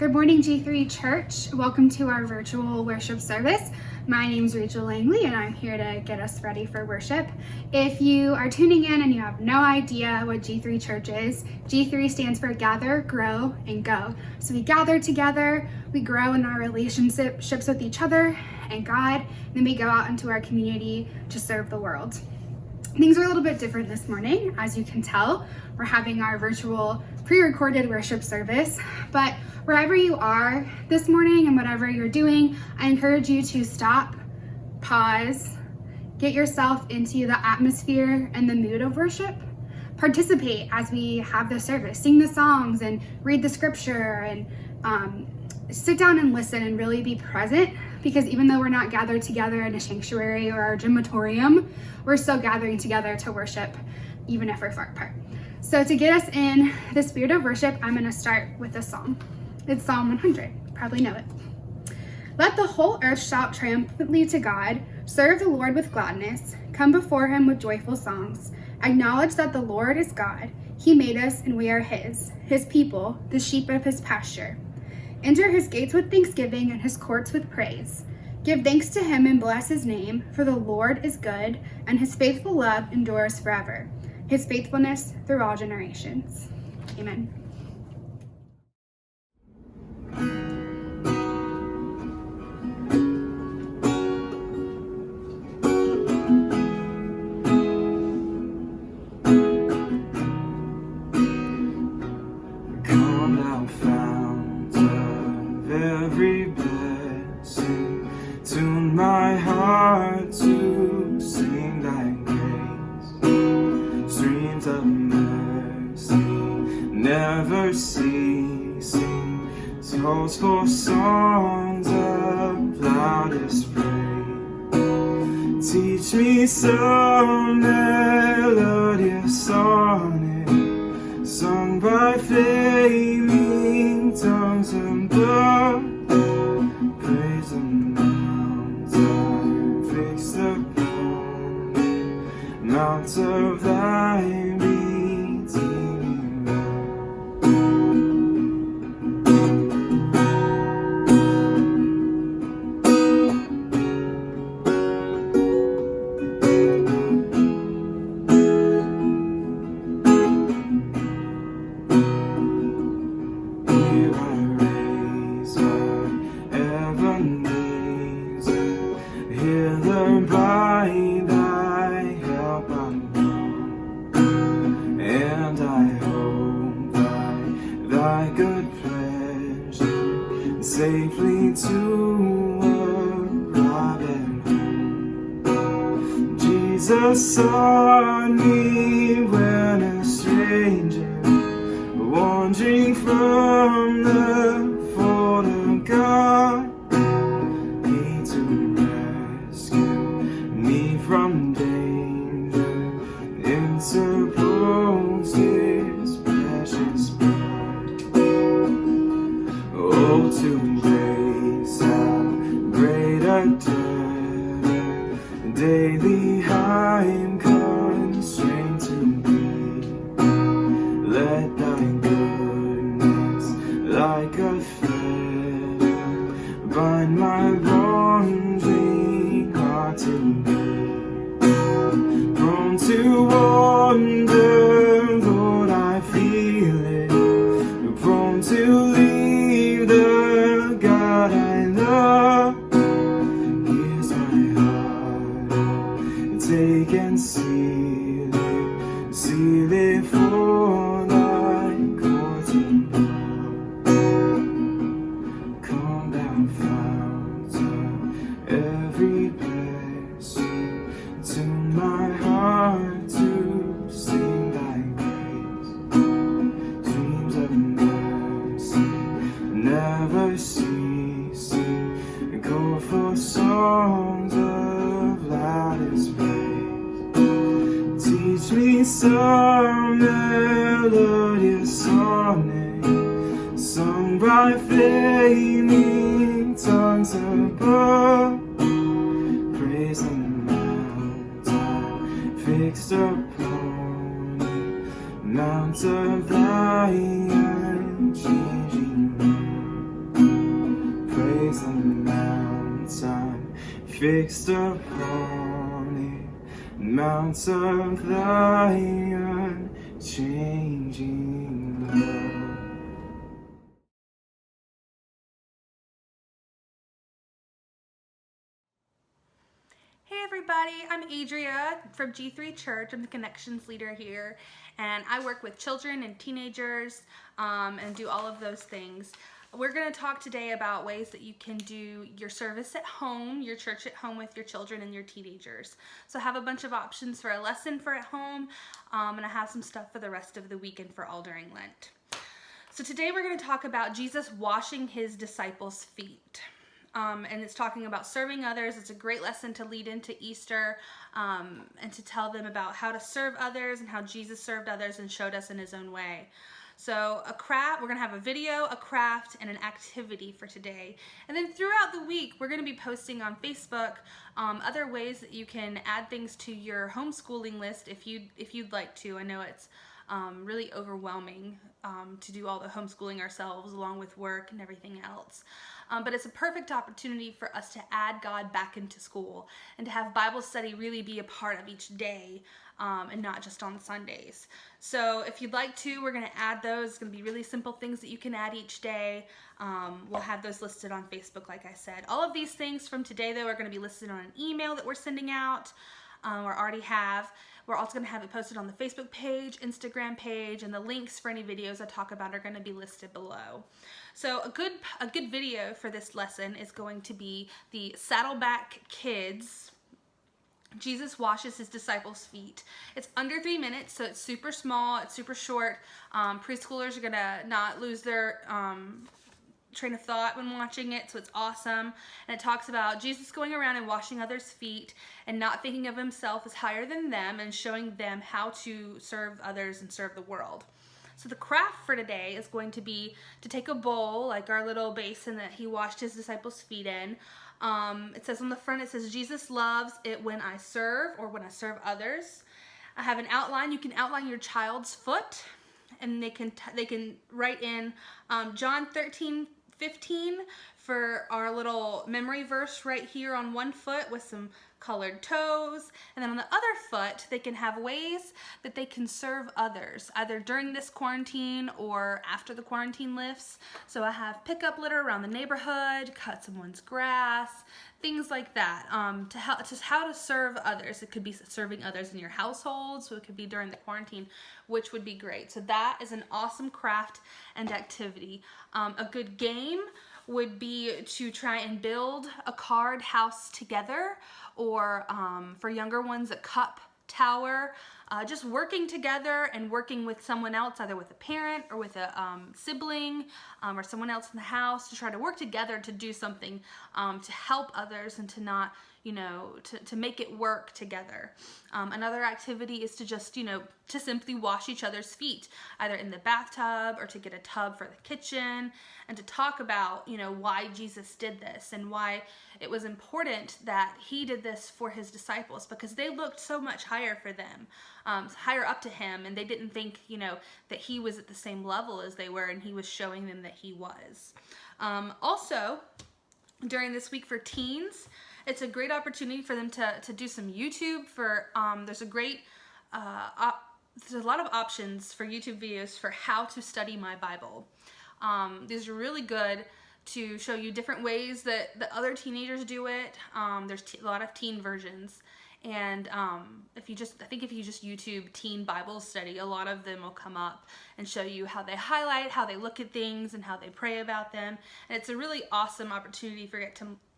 Good morning, G3 Church. Welcome to our virtual worship service. My name is Rachel Langley, and I'm here to get us ready for worship. If you are tuning in and you have no idea what G3 Church is, G3 stands for Gather, Grow, and Go. So we gather together, we grow in our relationships with each other and God, and then we go out into our community to serve the world. Things are a little bit different this morning. As you can tell, we're having our virtual pre-recorded worship service, but wherever you are this morning and whatever you're doing, I encourage you to stop, pause, get yourself into the atmosphere and the mood of worship. Participate as we have the service, sing the songs and read the scripture, and sit down and listen and really be present, because even though we're not gathered together in a sanctuary or our gymatorium, we're still gathering together to worship, even if we're far apart. So to get us in the spirit of worship, I'm going to start with a song. It's Psalm 100. You probably know it. Let the whole earth shout triumphantly to God. Serve the Lord with gladness. Come before him with joyful songs. Acknowledge that the Lord is God. He made us and we are his people, the sheep of his pasture. Enter his gates with thanksgiving and his courts with praise. Give thanks to him and bless his name, for the Lord is good, and his faithful love endures forever. His faithfulness through all generations. Amen. Come thou fount of every blessing, tune my heart to sing thy grace. Streams of mercy never ceasing, souls for songs of loudest praise. Teach me some melodious sonnet, sung by flaming tongues above. Praise the mountain fixed upon the mount of thy redeeming safely to arrive at home. Jesus saw me when a stranger, wandering from the fold of God. He to rescue me from danger, interposed his precious blood. Oh, to grace how great a debt daily I'm constrained to be. Let thy goodness like a thread bind my wandering heart to thee. Prone to wander, Lord, I feel it. Prone to leave the God I love. Here's my heart, take and seal it for thy courts above. Come down, fount of every blessing, tune my heart to sing thy grace. Streams of mercy never ceasing, go for songs of loudest praise. Teach me some melodious sonnet, sung by flaming tongues above. Praise the mountain fixed upon the mount of thy unchanging love. fixed upon it, mounts of thy unchanging love. Hey everybody, I'm Adria from G3 Church. I'm the connections leader here, and I work with children and teenagers and do all of those things. We're going to talk today about ways that you can do your service at home, your church at home with your children and your teenagers. So I have a bunch of options for a lesson for at home, and I have some stuff for the rest of the week and for all during Lent. So today we're going to talk about Jesus washing his disciples' feet. And it's talking about serving others. It's a great lesson to lead into Easter and to tell them about how to serve others and how Jesus served others and showed us in his own way. So we're going to have a video, a craft, and an activity for today. And then throughout the week, we're going to be posting on Facebook other ways that you can add things to your homeschooling list if you'd like to. I know it's really overwhelming to do all the homeschooling ourselves along with work and everything else. But it's a perfect opportunity for us to add God back into school and to have Bible study really be a part of each day and not just on Sundays. So if you'd like to, we're going to add those. It's going to be really simple things that you can add each day. We'll have those listed on Facebook, like I said. All of these things from today, though, are going to be listed on an email that we're sending out or already have. We're also going to have it posted on the Facebook page, Instagram page, and the links for any videos I talk about are going to be listed below. So a good video for this lesson is going to be the Saddleback Kids. Jesus washes his disciples' feet. It's under 3 minutes, so it's super small, it's super short. Preschoolers are going to not lose their train of thought when watching it, so it's awesome. And it talks about Jesus going around and washing others' feet and not thinking of himself as higher than them and showing them how to serve others and serve the world. So the craft for today is going to be to take a bowl, like our little basin that he washed his disciples' feet in. It says on the front, it says, Jesus loves it when I serve or when I serve others. I have an outline. You can outline your child's foot, and they can write in John 13:15 for our little memory verse right here on one foot with some colored toes. And then on the other foot, they can have ways that they can serve others, either during this quarantine or after the quarantine lifts. So I have pick up litter around the neighborhood, cut someone's grass, things like that, to how to serve others. It could be serving others in your household, so it could be during the quarantine, which would be great. So that is an awesome craft and activity. A good game would be to try and build a card house together, or for younger ones, a cup tower. Just working together and working with someone else, either with a parent or with a sibling or someone else in the house, to try to work together to do something to help others and to not, to make it work together. Another activity is to just, to simply wash each other's feet, either in the bathtub or to get a tub for the kitchen, and to talk about, why Jesus did this and why it was important that he did this for his disciples, because they looked so much higher for them, higher up to him, and they didn't think, that he was at the same level as they were, and he was showing them that he was. Also, during this week for teens, it's a great opportunity for them to do some YouTube. There's a lot of options for YouTube videos for how to study my Bible. These are really good to show you different ways that the other teenagers do it. There's a lot of teen versions. And if you just YouTube teen Bible study, a lot of them will come up and show you how they highlight, how they look at things, and how they pray about them. And it's a really awesome opportunity for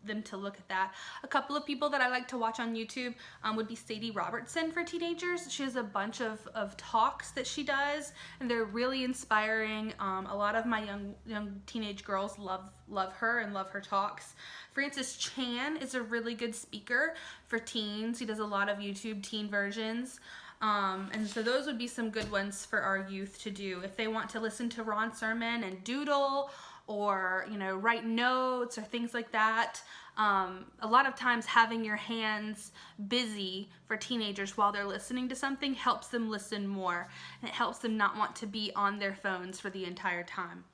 them to look at that. A couple of people that I like to watch on YouTube would be Sadie Robertson for teenagers. She has a bunch of talks that she does, and they're really inspiring. A lot of my young teenage girls love her and love her talks. Francis Chan is a really good speaker for teens. He does a lot of YouTube teen versions. And so those would be some good ones for our youth to do if they want to listen to Ron's sermon and doodle, or write notes or things like that. A lot of times having your hands busy for teenagers while they're listening to something helps them listen more, and it helps them not want to be on their phones for the entire time.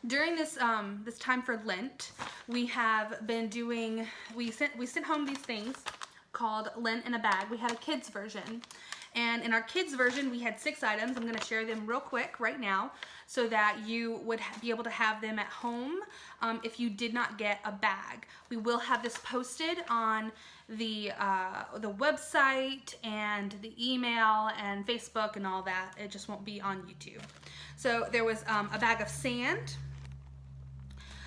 During this this time for Lent, we have been doing, we sent home these things called Lent in a Bag. We had a kids version. And in our kids version, we had 6 items. I'm going to share them real quick right now so that you would be able to have them at home if you did not get a bag. We will have this posted on the website and the email and Facebook and all that. It just won't be on YouTube. So there was a bag of sand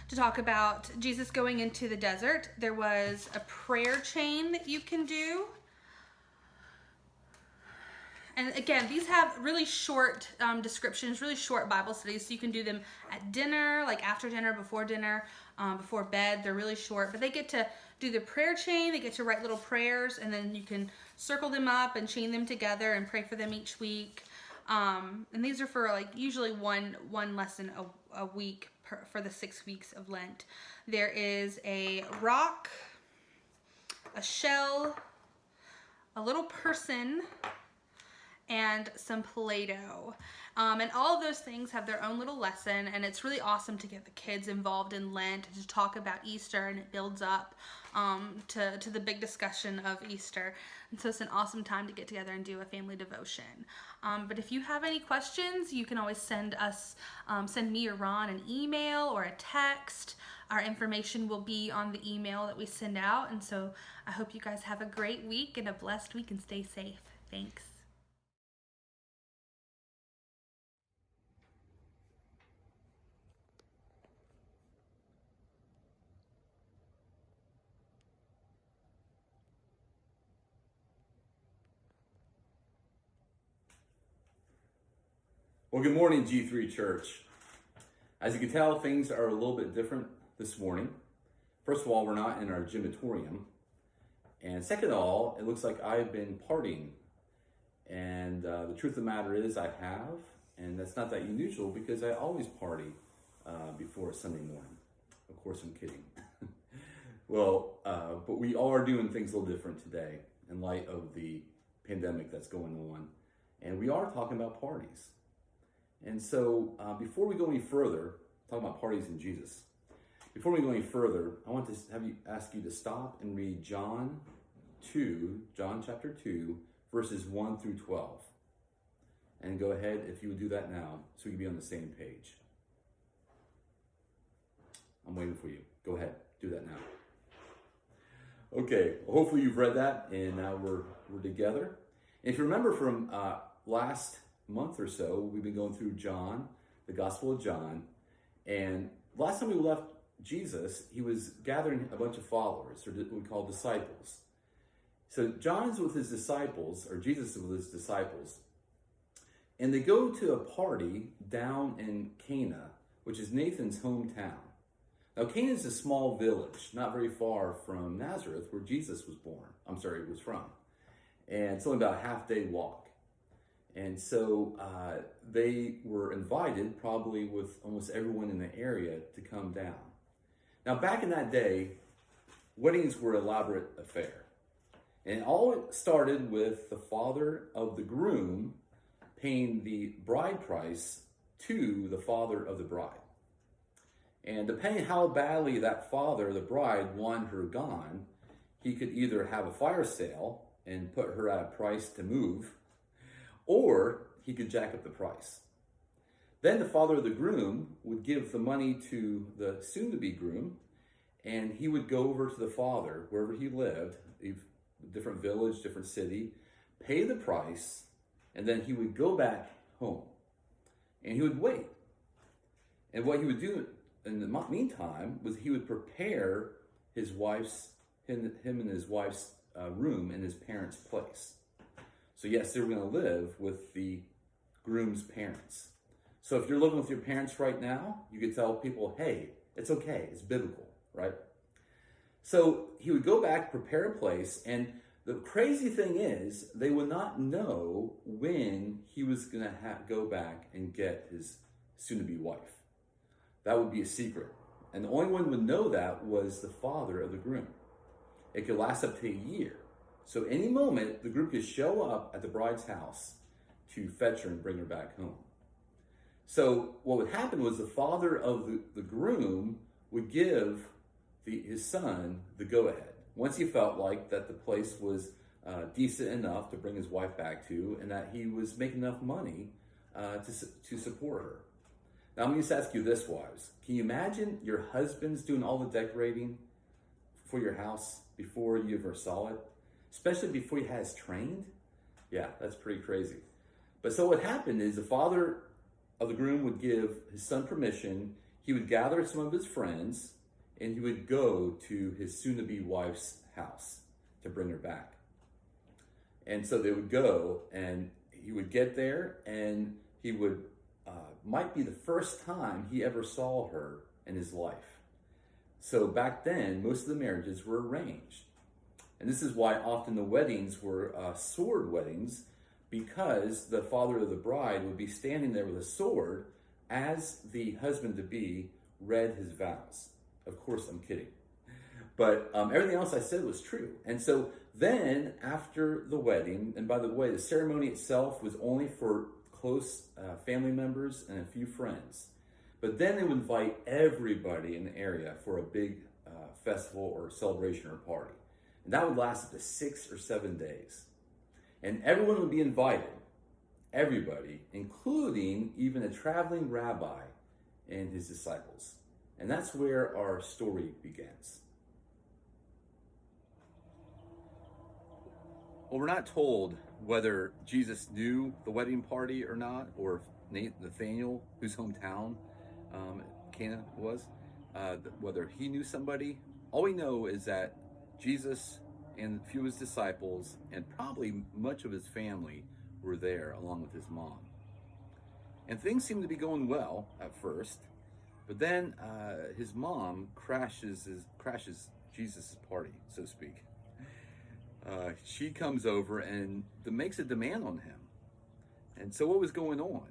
to talk about Jesus going into the desert. There was a prayer chain that you can do. And again, these have really short descriptions, really short Bible studies, so you can do them at dinner, like after dinner, before bed. They're really short, but they get to do the prayer chain. They get to write little prayers, and then you can circle them up and chain them together and pray for them each week. And these are for like usually one lesson a week for the 6 weeks of Lent. There is a rock, a shell, a little person, and some Play-Doh. And all of those things have their own little lesson, and it's really awesome to get the kids involved in Lent, to talk about Easter, and it builds up to the big discussion of Easter. And so it's an awesome time to get together and do a family devotion. But if you have any questions, you can always send me or Ron an email or a text. Our information will be on the email that we send out. And so I hope you guys have a great week and a blessed week and stay safe. Thanks. Well, good morning, G3 Church. As you can tell, things are a little bit different this morning. First of all, we're not in our gymatorium. And second of all, it looks like I've been partying. And the truth of the matter is I have, and that's not that unusual because I always party before Sunday morning. Of course, I'm kidding. Well, but we all are doing things a little different today in light of the pandemic that's going on. And we are talking about parties. And so before we go any further, talking about parties and Jesus, before we go any further, I want to ask you to stop and read John chapter 2, verses 1 through 12. And go ahead, if you would do that now, so we can be on the same page. I'm waiting for you. Go ahead, do that now. Okay, well, hopefully you've read that, and now we're together. And if you remember from last month or so, we've been going through John, the Gospel of John, and last time we left Jesus, he was gathering a bunch of followers, or what we call disciples. So John's with his disciples, or Jesus is with his disciples, and they go to a party down in Cana, which is Nathan's hometown. Now Cana is a small village, not very far from Nazareth, where Jesus was from. And it's only about a half-day walk. And so they were invited, probably with almost everyone in the area, to come down. Now, back in that day, weddings were an elaborate affair. And all it started with the father of the groom paying the bride price to the father of the bride. And depending how badly that father, the bride, wanted her gone, he could either have a fire sale and put her at a price to move, or he could jack up the price. Then the father of the groom would give the money to the soon-to-be groom, and he would go over to the father, wherever he lived, a different village, different city, pay the price, and then he would go back home. And he would wait. And what he would do in the meantime was he would prepare him and his wife's room in his parents' place. So yes, they were going to live with the groom's parents. So if you're living with your parents right now, you could tell people, hey, it's okay, it's biblical, right? So he would go back, prepare a place, and the crazy thing is, they would not know when he was going to go back and get his soon-to-be wife. That would be a secret. And the only one who would know that was the father of the groom. It could last up to a year. So any moment, the group could show up at the bride's house to fetch her and bring her back home. So what would happen was the father of the groom would give his son the go-ahead. Once he felt like that the place was decent enough to bring his wife back to, and that he was making enough money to support her. Now I'm going to just ask you this, wives. Can you imagine your husband's doing all the decorating for your house before you ever saw it? Especially before you had us trained? Yeah, that's pretty crazy. But so what happened is the father of the groom would give his son permission. He would gather some of his friends, and he would go to his soon-to-be wife's house to bring her back. And so they would go, and he would get there, and he would, might be the first time he ever saw her in his life. So back then, most of the marriages were arranged. And this is why often the weddings were sword weddings, because the father of the bride would be standing there with a sword as the husband-to-be read his vows. Of course, I'm kidding. But everything else I said was true. And so then after the wedding, and by the way, the ceremony itself was only for close family members and a few friends. But then they would invite everybody in the area for a big festival or celebration or party. And that would last up to 6 or 7 days. And everyone would be invited, everybody, including even a traveling rabbi and his disciples. And that's where our story begins. Well, we're not told whether Jesus knew the wedding party or not, or if Nathaniel, whose hometown Cana was, whether he knew somebody. All we know is that Jesus and a few of his disciples, and probably much of his family, were there along with his mom. And things seemed to be going well at first, but then his mom crashes Jesus' party, so to speak. She comes over and makes a demand on him. And so what was going on?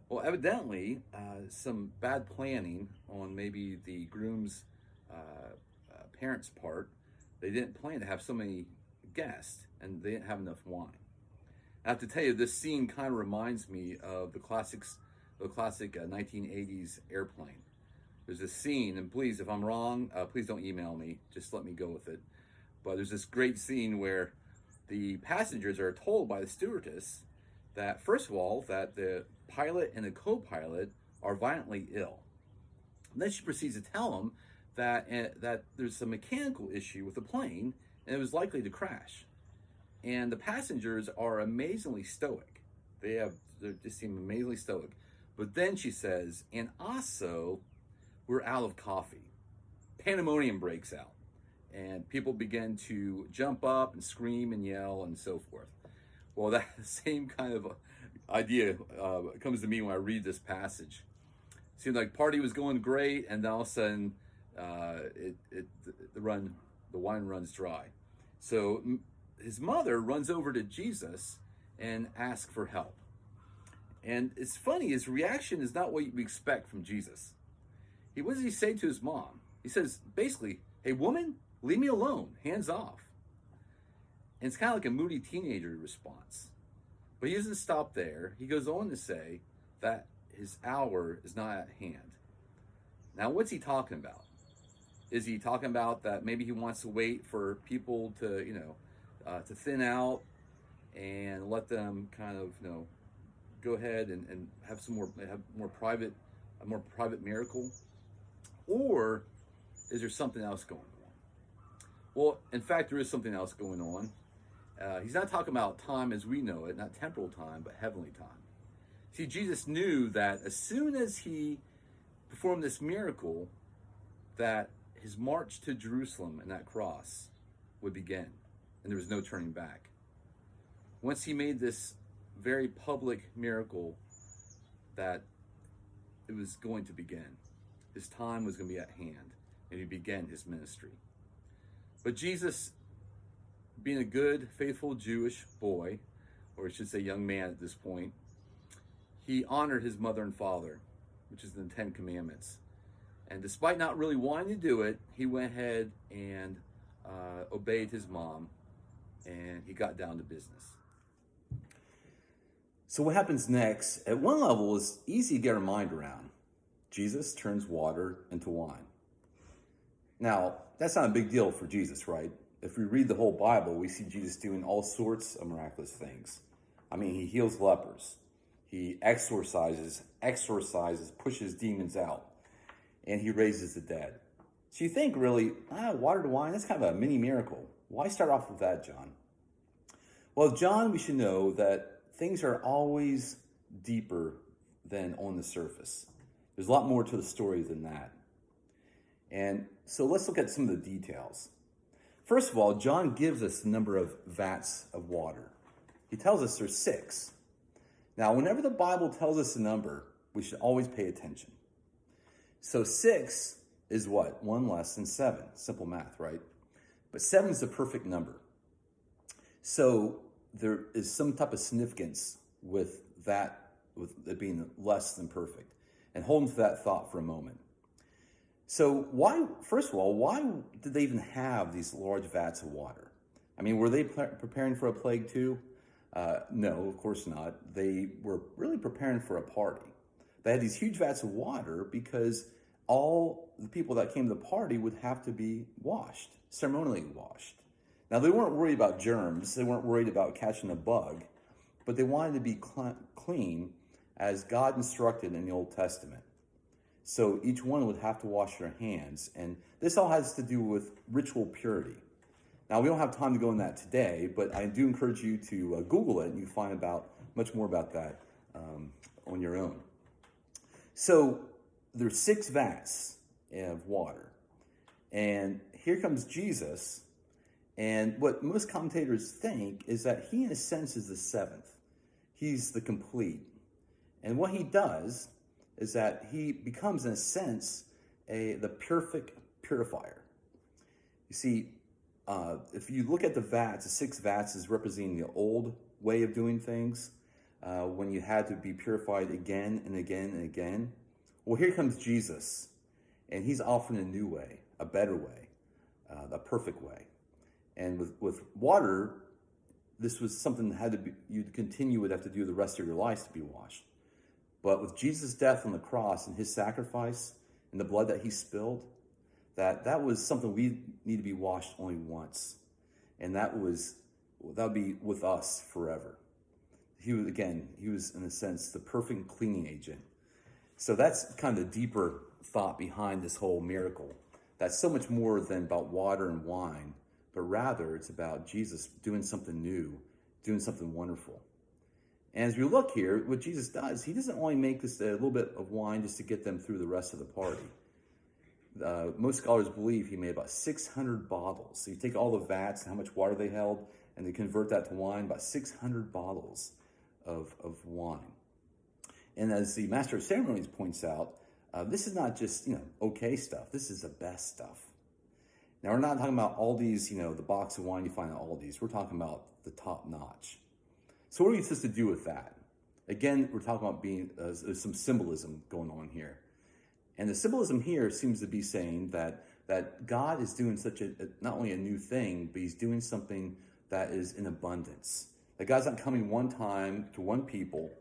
Well, evidently, some bad planning on maybe the groom's parents' part. They didn't plan to have so many guests, and they didn't have enough wine. I have to tell you, this scene kind of reminds me of the classic 1980s Airplane. There's this scene, and please, if I'm wrong, please don't email me. Just let me go with it. But there's this great scene where the passengers are told by the stewardess that, first of all, that the pilot and the co-pilot are violently ill. And then she proceeds to tell them that there's a mechanical issue with the plane, and it was likely to crash. And the passengers are amazingly stoic. They just seem amazingly stoic. But then she says, and also, we're out of coffee. Pandemonium breaks out, and people begin to jump up and scream and yell and so forth. Well, that same kind of idea comes to me when I read this passage. It seemed like party was going great, and then all of a sudden, the wine runs dry. So his mother runs over to Jesus and asks for help. And it's funny, his reaction is not what you expect from Jesus. What does he say to his mom? He says, basically, hey, woman, leave me alone, hands off. And it's kind of like a moody teenager response. But he doesn't stop there. He goes on to say that his hour is not at hand. Now, what's he talking about? Is he talking about that maybe he wants to wait for people to, to thin out and let them kind of, go ahead and have a more private miracle? Or is there something else going on? Well, in fact, there is something else going on. He's not talking about time as we know it, not temporal time, but heavenly time. See, Jesus knew that as soon as he performed this miracle, that his march to Jerusalem and that cross would begin, and there was no turning back. Once he made this very public miracle, that it was going to begin. His time was going to be at hand, and he began his ministry. But Jesus, being a good, faithful Jewish boy, or I should say young man at this point, he honored his mother and father, which is the 10 Commandments. And despite not really wanting to do it, he went ahead and obeyed his mom, and he got down to business. So what happens next, at one level, is easy to get our mind around. Jesus turns water into wine. Now, that's not a big deal for Jesus, right? If we read the whole Bible, we see Jesus doing all sorts of miraculous things. I mean, he heals lepers. He exorcises, pushes demons out, and he raises the dead. So you think, really, water to wine, that's kind of a mini miracle. Why start off with that, John? Well, John, we should know that things are always deeper than on the surface. There's a lot more to the story than that. And so let's look at some of the details. First of all, John gives us the number of vats of water. He tells us there's 6. Now, whenever the Bible tells us a number, we should always pay attention. So 6 is what? 1 less than 7. Simple math, right? But 7 is the perfect number. So there is some type of significance with that, with it being less than perfect. And hold on to that thought for a moment. So first of all, why did they even have these large vats of water? I mean, were they preparing for a plague too? No, of course not. They were really preparing for a party. They had these huge vats of water because all the people that came to the party would have to be washed, ceremonially washed. Now, they weren't worried about germs. They weren't worried about catching a bug, but they wanted to be clean as God instructed in the Old Testament. So each one would have to wash their hands. And this all has to do with ritual purity. Now, we don't have time to go into that today, but I do encourage you to Google it, and you find much more about that on your own. So there's 6 vats of water. And here comes Jesus. And what most commentators think is that he, in a sense, is the 7th. He's the complete. And what he does is that he becomes, in a sense, the perfect purifier. You see, if you look at the vats, the 6 vats is representing the old way of doing things, when you had to be purified again and again and again. Well, here comes Jesus, and he's offering a new way, a better way, a perfect way. And with water, this was something that had to be, would have to do the rest of your life to be washed. But with Jesus' death on the cross and his sacrifice and the blood that he spilled, that was something we need to be washed only once. And that would be with us forever. He was, in a sense, the perfect cleaning agent. So that's kind of the deeper thought behind this whole miracle. That's so much more than about water and wine, but rather it's about Jesus doing something new, doing something wonderful. And as we look here, what Jesus does, he doesn't only make this a little bit of wine just to get them through the rest of the party. Most scholars believe he made about 600 bottles. So you take all the vats and how much water they held, and they convert that to wine, about 600 bottles of wine. And as the Master of Ceremonies points out, this is not just, okay stuff. This is the best stuff. Now, we're not talking about Aldi's, the box of wine you find at Aldi's. We're talking about the top notch. So what are we supposed to do with that? Again, we're talking about there's some symbolism going on here. And the symbolism here seems to be saying that God is doing not only a new thing, but he's doing something that is in abundance. That God's not coming one time to one people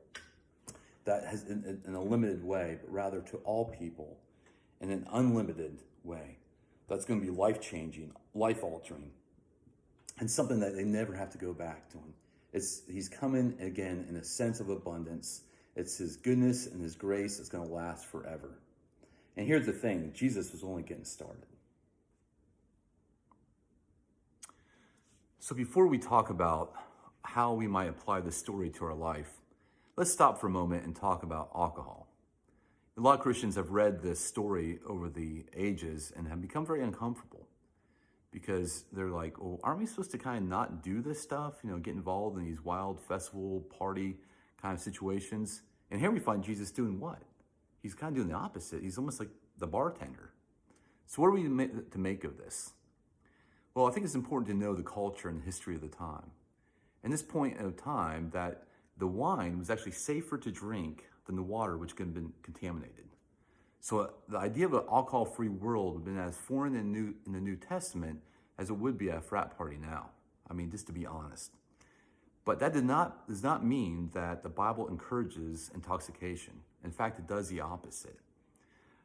that has in a limited way, but rather to all people in an unlimited way. That's going to be life-changing, life-altering, and something that they never have to go back to him. He's coming again in a sense of abundance. It's his goodness and his grace that's going to last forever. And here's the thing, Jesus was only getting started. So before we talk about how we might apply this story to our life, let's stop for a moment and talk about alcohol. A lot of Christians have read this story over the ages and have become very uncomfortable because they're like, well, aren't we supposed to kind of not do this stuff? Get involved in these wild festival party kind of situations. And here we find Jesus doing what? He's kind of doing the opposite. He's almost like the bartender. So what are we to make of this? Well, I think it's important to know the culture and the history of the time. And this point of time that the wine was actually safer to drink than the water, which could have been contaminated. So the idea of an alcohol-free world would have been as foreign in the New Testament as it would be at a frat party now. I mean, just to be honest. But that does not mean that the Bible encourages intoxication. In fact, it does the opposite.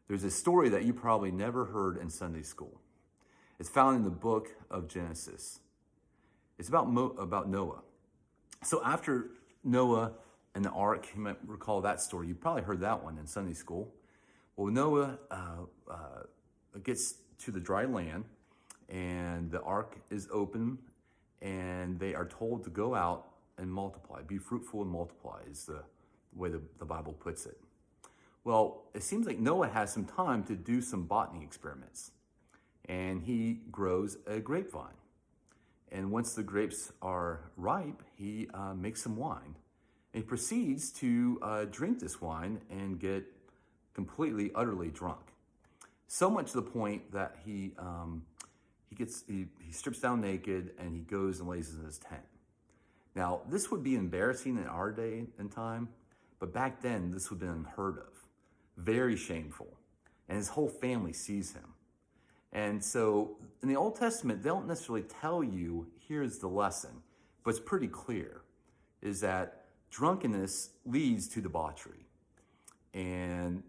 There's a story that you probably never heard in Sunday school. It's found in the book of Genesis. It's about Noah. So after Noah and the ark, you might recall that story. You probably heard that one in Sunday school. Well, Noah gets to the dry land, and the ark is open, and they are told to go out and multiply. Be fruitful and multiply is the way the Bible puts it. Well, it seems like Noah has some time to do some botany experiments, and he grows a grapevine. And once the grapes are ripe, he makes some wine. And he proceeds to drink this wine and get completely, utterly drunk. So much to the point that he strips down naked and he goes and lays in his tent. Now, this would be embarrassing in our day and time, but back then this would have been unheard of. Very shameful. And his whole family sees him. And so in the Old Testament, they don't necessarily tell you, here's the lesson, but it's pretty clear, is that drunkenness leads to debauchery. And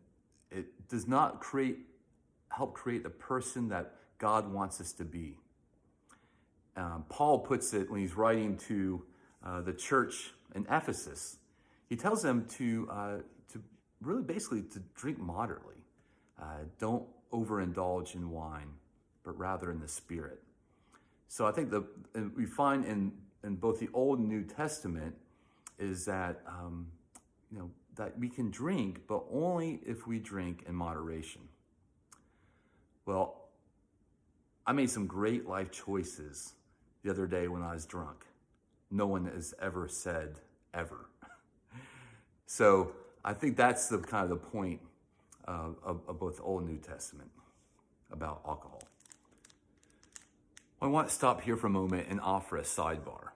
it does not help create the person that God wants us to be. Paul puts it when he's writing to the church in Ephesus. He tells them to really basically to drink moderately. Don't overindulge in wine, but rather in the Spirit. So I think we find in both the Old and New Testament is that that we can drink, but only if we drink in moderation. Well, I made some great life choices the other day when I was drunk. No one has ever said ever. So I think that's the kind of the point of both Old and New Testament about alcohol. I want to stop here for a moment and offer a sidebar.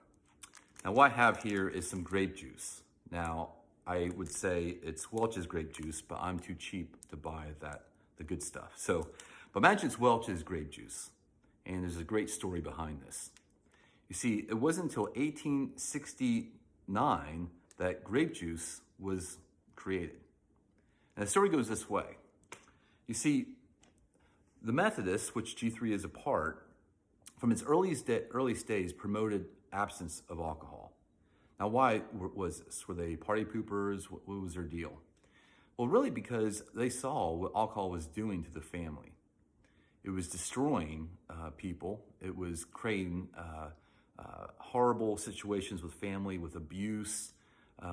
Now, what I have here is some grape juice. Now, I would say it's Welch's grape juice, but I'm too cheap to buy the good stuff. But imagine it's Welch's grape juice, and there's a great story behind this. You see, it wasn't until 1869 that grape juice was created. And the story goes this way. You see, the Methodists, which G3 is a part, from its earliest days promoted absence of alcohol. Now, why was this? Were they party poopers? What was their deal? Well, really because they saw what alcohol was doing to the family. It was destroying people. It was creating horrible situations with family, with abuse,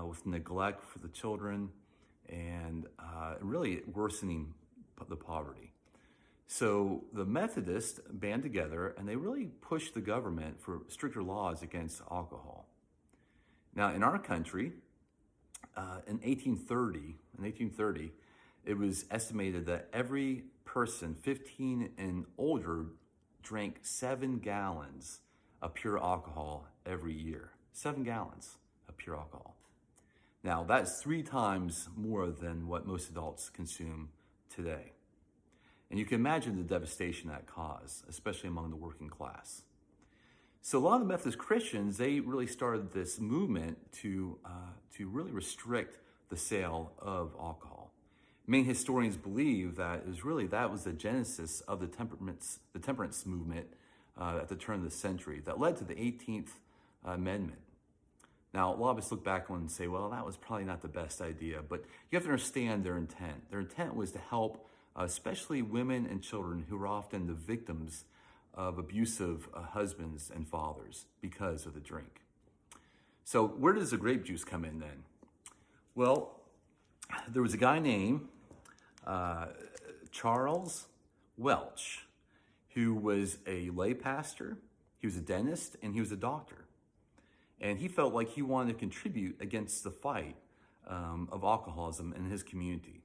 with neglect for the children, and really worsening the poverty. So the Methodists band together and they really pushed the government for stricter laws against alcohol. Now, in our country, in 1830, it was estimated that every person 15 and older drank 7 gallons of pure alcohol every year. 7 gallons of pure alcohol. Now, that's 3 times more than what most adults consume today. And you can imagine the devastation that caused, especially among the working class. So a lot of the Methodist Christians, they really started this movement to really restrict the sale of alcohol. Many historians believe that was the genesis of the temperance movement at the turn of the century that led to the 18th Amendment. Now, a lot of us look back on and say, well, that was probably not the best idea, but you have to understand their intent. Their intent was to help especially women and children who were often the victims of abusive husbands and fathers because of the drink. So where does the grape juice come in then? Well, there was a guy named Charles Welch, who was a lay pastor, he was a dentist, and he was a doctor. And he felt like he wanted to contribute against the fight of alcoholism in his community.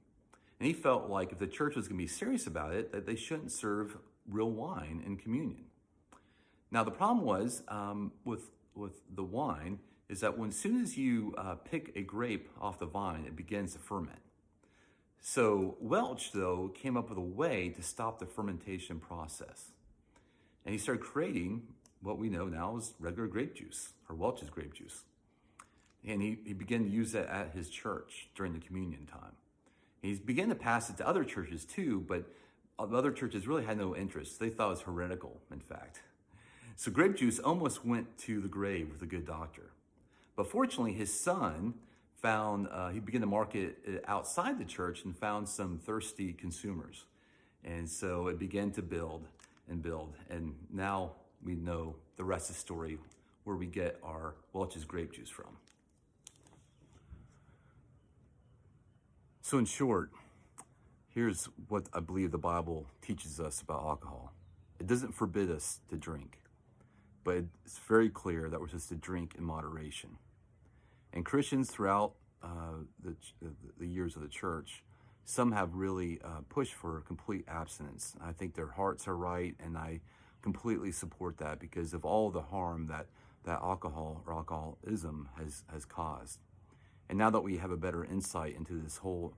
And he felt like if the church was going to be serious about it, that they shouldn't serve real wine in communion. Now, the problem was with the wine is that as soon as you pick a grape off the vine, it begins to ferment. So Welch, though, came up with a way to stop the fermentation process. And he started creating what we know now as regular grape juice, or Welch's grape juice. And he began to use that at his church during the communion time. He began to pass it to other churches too, but other churches really had no interest. They thought it was heretical, in fact. So grape juice almost went to the grave with a good doctor. But fortunately, his son he began to market it outside the church and found some thirsty consumers. And so it began to build and build. And now we know the rest of the story, where we get our Welch's grape juice from. So in short, here's what I believe the Bible teaches us about alcohol. It doesn't forbid us to drink, but it's very clear that we're supposed to drink in moderation. And Christians throughout the years of the church, some have really pushed for complete abstinence. I think their hearts are right, and I completely support that because of all the harm that alcohol or alcoholism has caused. And now that we have a better insight into this whole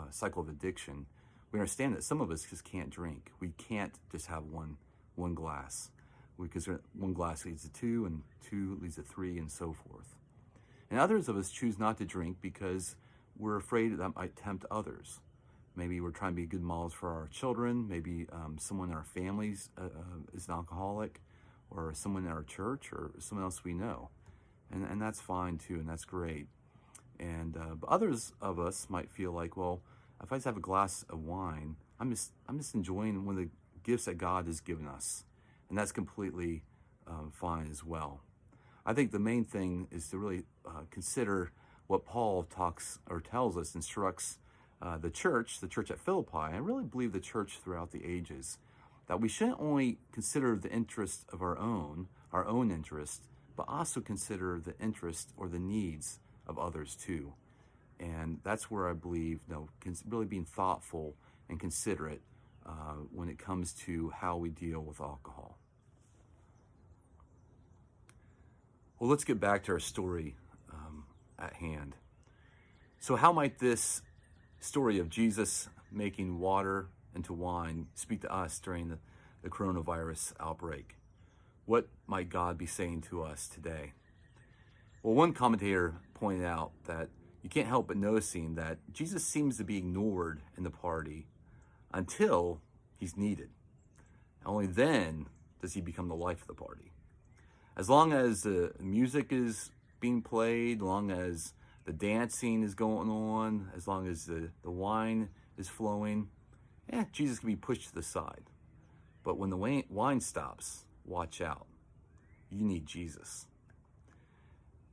cycle of addiction, we understand that some of us just can't drink. We can't just have one glass, because one glass leads to two, and two leads to three, and so forth. And others of us choose not to drink because we're afraid that might tempt others. Maybe we're trying to be good models for our children. Maybe someone in our families is an alcoholic, or someone in our church, or someone else we know. And that's fine too, and that's great. And but others of us might feel like, well, if I just have a glass of wine, I'm just enjoying one of the gifts that God has given us, and that's completely fine as well. I think the main thing is to really consider what Paul tells us, instructs the church at Philippi. I really believe the church throughout the ages, that we shouldn't only consider the interest of our own interest, but also consider the interest or the needs of others too. And that's where I believe, really being thoughtful and considerate when it comes to how we deal with alcohol. Well, let's get back to our story at hand. So how might this story of Jesus making water into wine speak to us during the coronavirus outbreak? What might God be saying to us today? Well, one commentator pointed out that you can't help but noticing that Jesus seems to be ignored in the party until he's needed. Only then does he become the life of the party. As long as the music is being played, as long as the dancing is going on, as long as the wine is flowing, Jesus can be pushed to the side. But when the wine stops, watch out. You need Jesus.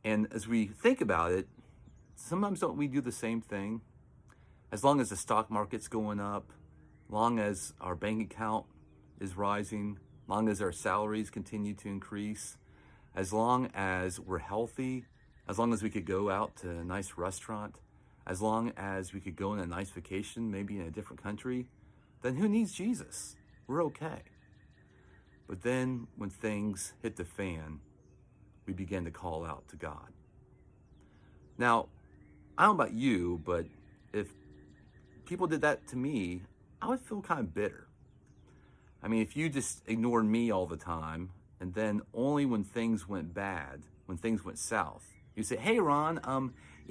And as we think about it, sometimes don't we do the same thing? As long as the stock market's going up, long as our bank account is rising, long as our salaries continue to increase, as long as we're healthy, as long as we could go out to a nice restaurant, as long as we could go on a nice vacation, maybe in a different country, then who needs Jesus? We're okay. But then when things hit the fan, we begin to call out to God. Now, I don't know about you, but if people did that to me, I would feel kind of bitter. I mean, if you just ignored me all the time, and then only when things went bad, when things went south, you say, "Hey, Ron,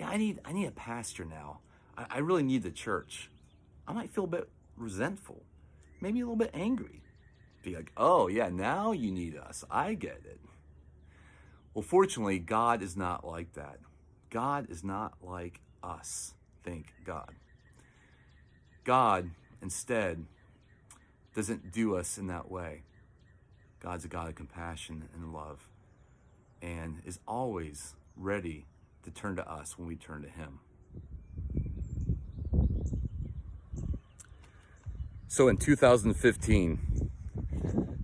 I need a pastor now. I really need the church." I might feel a bit resentful, maybe a little bit angry. Be like, "Oh yeah, now you need us. I get it." Well, fortunately, God is not like that. God is not like us. Thank God. God, instead, doesn't do us in that way. God's a God of compassion and love, and is always ready to turn to us when we turn to him. So in 2015,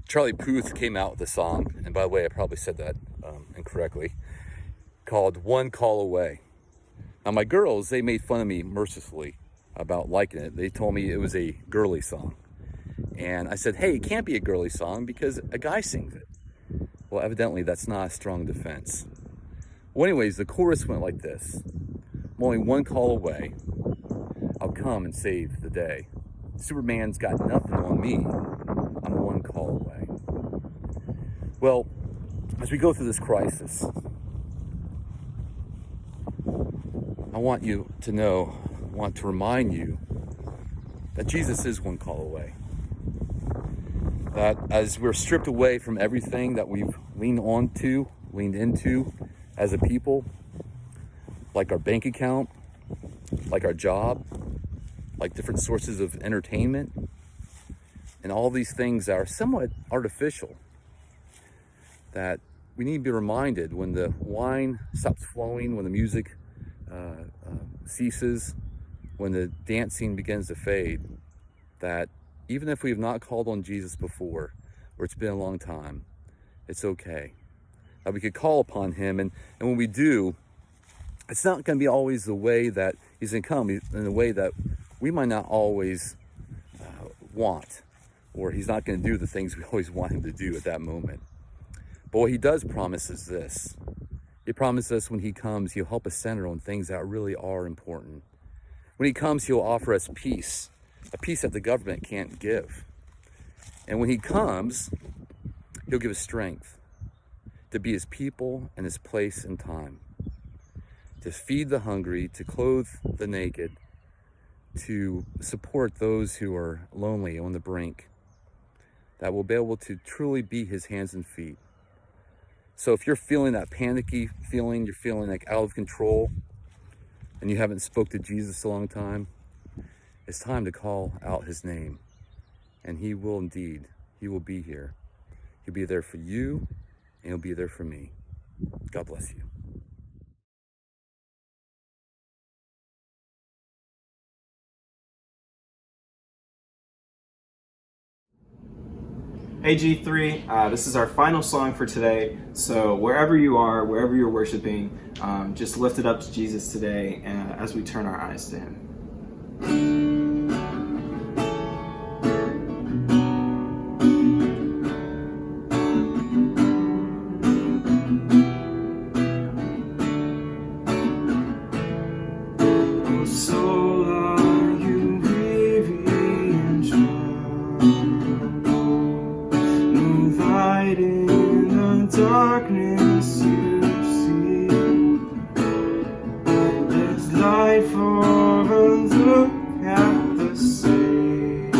Charlie Puth came out with a song, and by the way, I probably said that incorrectly, called "One Call Away." Now my girls, they made fun of me mercifully about liking it. They told me it was a girly song. And I said, hey, it can't be a girly song because a guy sings it. Well, evidently that's not a strong defense. Well, anyways, the chorus went like this. "I'm only one call away. I'll come and save the day. Superman's got nothing on me. I'm one call away." Well, as we go through this crisis, I want to remind you that Jesus is one call away. That as we're stripped away from everything that we've leaned into as a people, like our bank account, like our job, like different sources of entertainment, and all these things that are somewhat artificial, that we need to be reminded when the wine stops flowing, when the music ceases, when the dancing begins to fade, that even if we have not called on Jesus before, or it's been a long time, it's okay. That we could call upon him, and when we do, it's not going to be always the way that he's going to come, in the way that we might not always want, or he's not going to do the things we always want him to do at that moment. But what he does promise is this. He promises us when he comes, he'll help us center on things that really are important. When he comes, he'll offer us peace, a peace that the government can't give. And when he comes, he'll give us strength to be his people in his place and time, to feed the hungry, to clothe the naked, to support those who are lonely on the brink, that will be able to truly be his hands and feet. So if you're feeling that panicky feeling, you're feeling like out of control, and you haven't spoke to Jesus a long time, it's time to call out his name. And he will indeed, he will be here. He'll be there for you, and he'll be there for me. God bless you. Hey G3, this is our final song for today. So wherever you are, wherever you're worshiping, just lift it up to Jesus today as we turn our eyes to him. Darkness you see, there's light for a look at the Savior,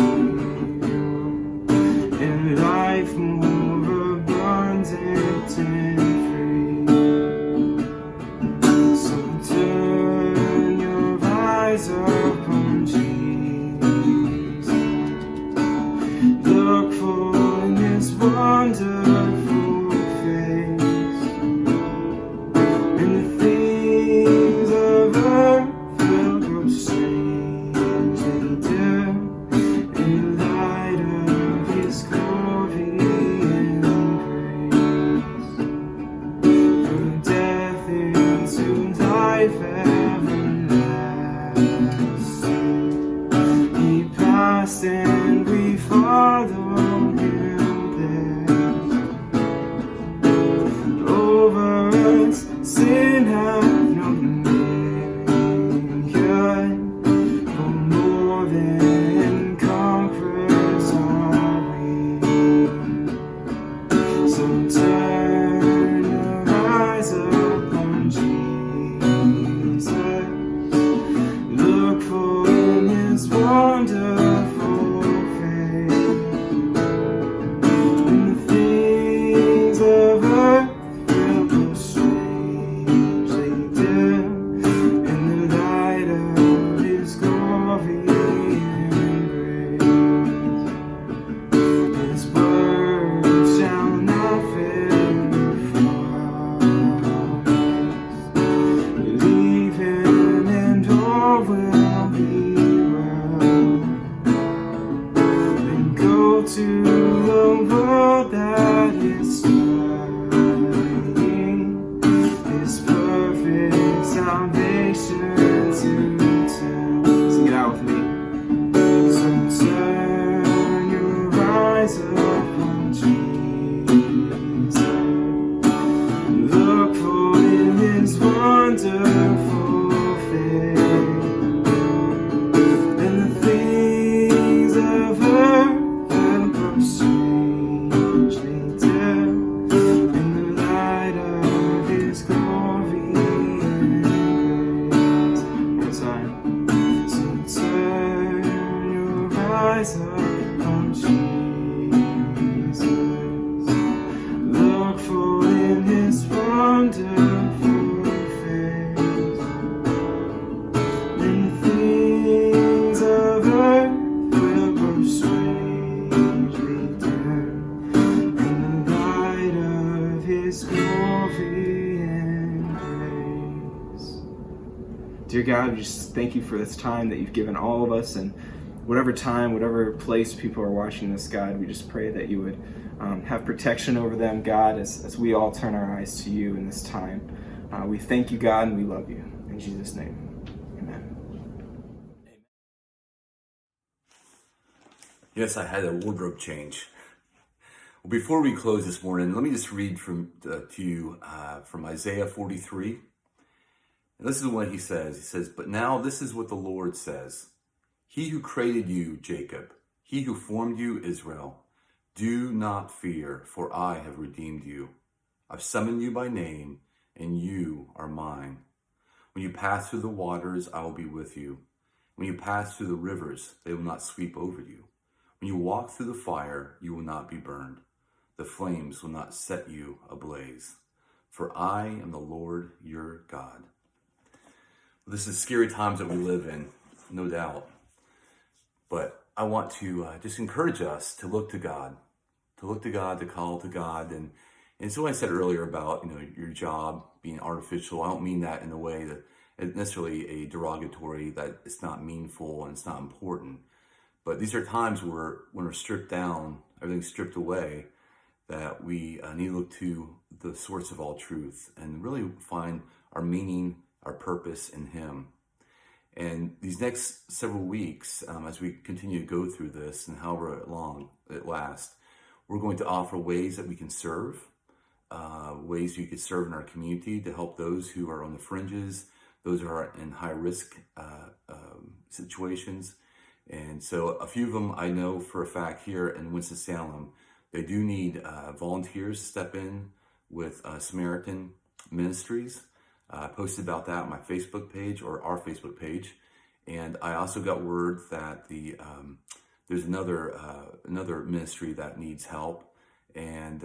and life more abundant and free. So turn your eyes upon Jesus, look for his wonderful and we follow him there. Over us, sin hath no dominion, for more than conquerors are we. So turn your eyes upon Jesus, look for his wonder. To the world that is studying His perfect salvation to tell. Sing it out with me. So turn your eyes upon Jesus, look for his wonderful face, and the things of earth strangely dim in the light of his glory and Dear God, we just thank you for this time that you've given all of us, and whatever time, whatever place people are watching this, God, we just pray that you would have protection over them, God, as we all turn our eyes to you in this time. We thank you, God, and we love you. In Jesus' name, amen. Yes, I had a wardrobe change. Well, before we close this morning, let me just read to you from Isaiah 43. And this is what he says. He says, "But now this is what the Lord says. He who created you, Jacob, he who formed you, Israel, do not fear, for I have redeemed you. I've summoned you by name, and you are mine. When you pass through the waters, I will be with you. When you pass through the rivers, they will not sweep over you. When you walk through the fire, you will not be burned. The flames will not set you ablaze. For I am the Lord your God." This is scary times that we live in, no doubt. But I want to just encourage us to look to God, to call to God. And so I said earlier about, your job being artificial. I don't mean that in a way that it's necessarily a derogatory, that it's not meaningful and it's not important. But these are times where when we're stripped down, everything's stripped away, that we need to look to the source of all truth and really find our meaning, our purpose in Him. And these next several weeks, as we continue to go through this and however long it lasts, we're going to offer ways that we can serve, ways you could serve in our community to help those who are on the fringes, those who are in high risk situations. And so a few of them I know for a fact here in Winston-Salem, they do need volunteers to step in with Samaritan Ministries. I posted about that on my Facebook page, or our Facebook page. And I also got word that there's another ministry that needs help and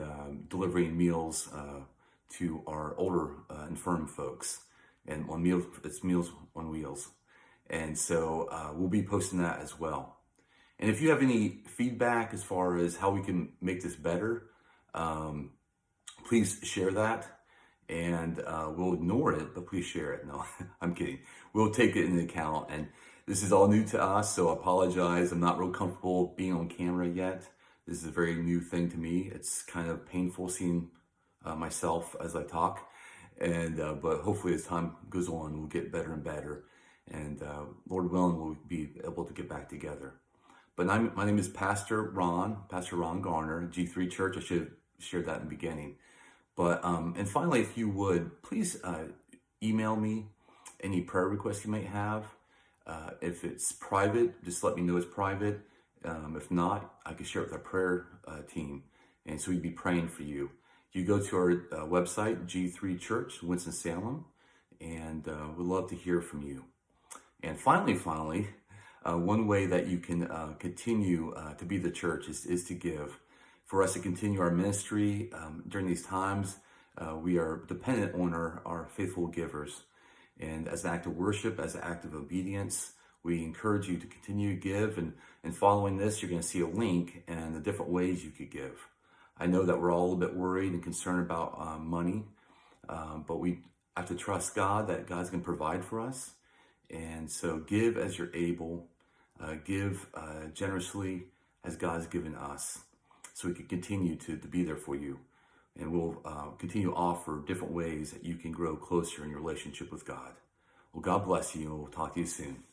delivering meals to our older infirm folks, and it's Meals on Wheels. And so we'll be posting that as well. And if you have any feedback as far as how we can make this better, please share that. And we'll ignore it, but please share it. No, I'm kidding. We'll take it into account. And this is all new to us, so I apologize. I'm not real comfortable being on camera yet. This is a very new thing to me. It's kind of painful seeing myself as I talk. And but hopefully as time goes on, we'll get better and better. And Lord willing, we'll be able to get back together. But my name is Pastor Ron Garner, G3 Church. I should have shared that in the beginning. But, and finally, if you would, please email me any prayer requests you might have. If it's private, just let me know it's private. If not, I can share it with our prayer team. And so we'd be praying for you. You go to our website, G3 Church, Winston-Salem, and we'd love to hear from you. And finally, one way that you can continue to be the church is to give. For us to continue our ministry during these times, we are dependent on our faithful givers. And as an act of worship, as an act of obedience, we encourage you to continue to give. And following this, you're going to see a link and the different ways you could give. I know that we're all a little bit worried and concerned about money, but we have to trust God that God's going to provide for us. And so give as you're able, give generously as God's given us, so we can continue to be there for you. And we'll continue to offer different ways that you can grow closer in your relationship with God. Well, God bless you, and we'll talk to you soon.